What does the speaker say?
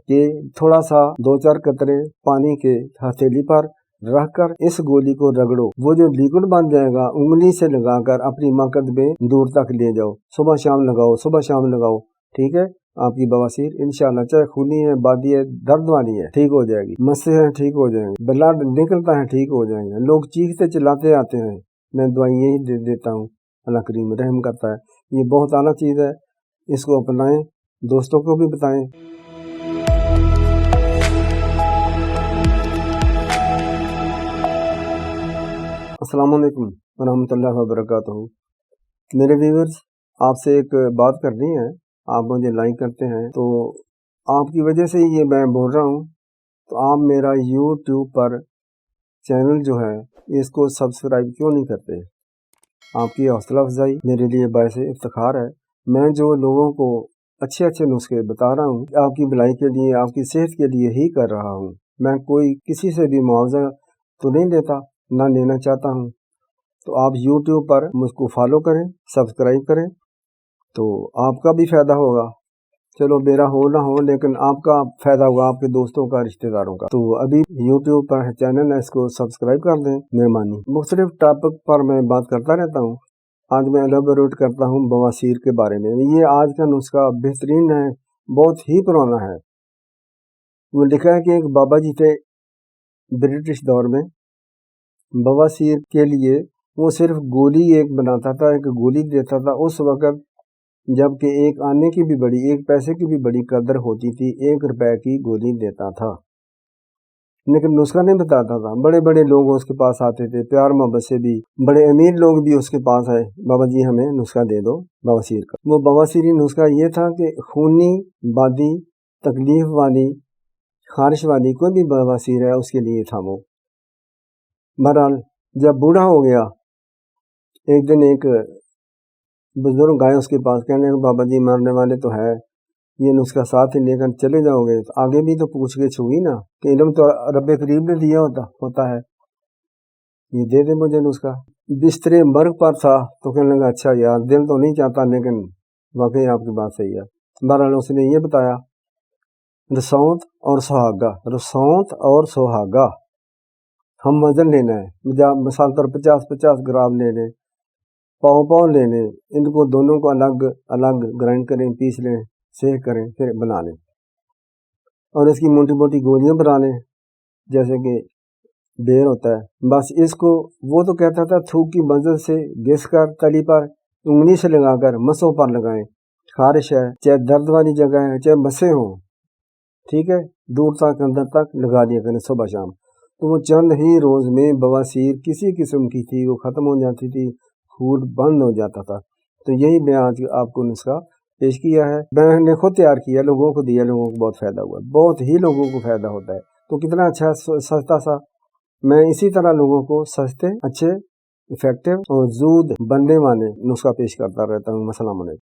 کہ تھوڑا سا 2-4 قطرے پانی کے ہتھیلی پر رکھ کر اس گولی کو رگڑو، وہ جو لیکوڈ بن جائے گا انگلی سے لگا کر اپنی مقد میں دور تک لے جاؤ، صبح شام لگاؤ، صبح شام لگاؤ، ٹھیک ہے؟ آپ کی بواسیر انشاءاللہ چاہے خونی ہے، بادی ہے، درد والی ہے، ٹھیک ہو جائے گی، مسے ہیں ٹھیک ہو جائیں گے، بلڈ نکلتا ہے ٹھیک ہو جائیں گے، لوگ چیختے چلاتے آتے ہیں، میں دعائیں یہی دے دیتا ہوں، اللہ کریم رحم کرتا ہے۔ یہ بہت اعلیٰ چیز ہے، اس کو اپنائیں، دوستوں کو بھی بتائیں۔ السلام علیکم ورحمۃ اللہ وبرکاتہ۔ میرے ویورز، آپ سے ایک بات کرنی ہے، آپ مجھے لائک کرتے ہیں تو آپ کی وجہ سے یہ میں بول رہا ہوں، تو آپ میرا یوٹیوب پر چینل جو ہے اس کو سبسکرائب کیوں نہیں کرتے؟ آپ کی حوصلہ افزائی میرے لیے باعث افتخار ہے۔ میں جو لوگوں کو اچھے اچھے نسخے بتا رہا ہوں آپ کی بھلائی کے لیے، آپ کی صحت کے لیے ہی کر رہا ہوں، میں کوئی کسی سے بھی معاوضہ تو نہیں لیتا، نہ لینا چاہتا ہوں۔ تو آپ یوٹیوب پر مجھ کو فالو کریں، سبسکرائب کریں، تو آپ کا بھی فائدہ ہوگا، چلو میرا ہو نہ ہو لیکن آپ کا فائدہ ہوگا، آپ کے دوستوں کا، رشتہ داروں کا۔ تو ابھی یوٹیوب پر چینل ہے، اس کو سبسکرائب کر دیں، مہربانی۔ مختلف ٹاپک پر میں بات کرتا رہتا ہوں، آج میں الیبوریٹ کرتا ہوں بواسیر کے بارے میں۔ یہ آج کا نسخہ بہترین ہے، بہت ہی پرانا ہے۔ وہ لکھا ہے کہ ایک بابا جی تھے برٹش دور میں، بواسیر کے لیے وہ صرف گولی ایک بناتا تھا، ایک گولی دیتا تھا اس وقت، جبکہ ایک آنے کی بھی بڑی، ایک پیسے کی بھی بڑی قدر ہوتی تھی، 1 روپے کی گولی دیتا تھا، لیکن نسخہ نہیں بتاتا تھا۔ بڑے بڑے لوگ اس کے پاس آتے تھے، پیار محبت سے بھی، بڑے امیر لوگ بھی اس کے پاس آئے، بابا جی ہمیں نسخہ دے دو بواسیر کا۔ وہ بواسیری نسخہ یہ تھا کہ خونی، بادی، تکلیف والی، خارش والی کوئی بھی بواسیر ہے اس کے لیے تھا وہ۔ بہرحال جب بوڑھا ہو گیا، ایک دن ایک بزرگ آئے اس کے پاس، کہنے کہ بابا جی مرنے والے تو ہے، یہ نسخہ ساتھ ہی لے کر چلے جاؤ گے؟ آگے بھی تو پوچھ گچھ ہوئی نا، کہ علم تو رب کریم نے دیا ہوتا ہے، یہ دے دے مجھے نسخہ۔ بستر مرگ پر تھا تو کہنے لگا اچھا یار، دل تو نہیں چاہتا لیکن واقعی آپ کی بات صحیح ہے۔ بہرحال اس نے یہ بتایا، رسونت اور سہاگا، رسونت اور سہاگا ہم وزن لینا ہے، مثال طور 50-50 گرام لے لیں، پاؤں لے لیں، ان کو دونوں کو الگ الگ گرائنڈ کریں، پیس لیں، سیک کریں، پھر بنا لیں، اور اس کی موٹی موٹی گولیاں بنا لیں جیسے کہ بیر ہوتا ہے۔ بس اس کو وہ تو کہتا تھا تھوک کی مدد سے گھس کر تلی پر انگلی سے لگا کر مسوں پر لگائیں، خارش ہے، چاہے درد والی جگہ ہے، چاہے مسے ہوں، ٹھیک ہے، دور تک اندر تک لگا دیا کریں صبح شام۔ تو وہ چند ہی روز میں بواسیر کسی قسم کی تھی وہ ختم ہو جاتی تھی، خون بند ہو جاتا تھا۔ تو یہی میں آج آپ کو نسخہ پیش کیا ہے، میں نے خود تیار کیا، لوگوں کو دیا، لوگوں کو بہت فائدہ ہوا، بہت ہی لوگوں کو فائدہ ہوتا ہے۔ تو کتنا اچھا سستا سا، میں اسی طرح لوگوں کو سستے، اچھے، افیکٹو اور زود بننے والے نسخہ پیش کرتا رہتا ہوں۔ السلام علیکم۔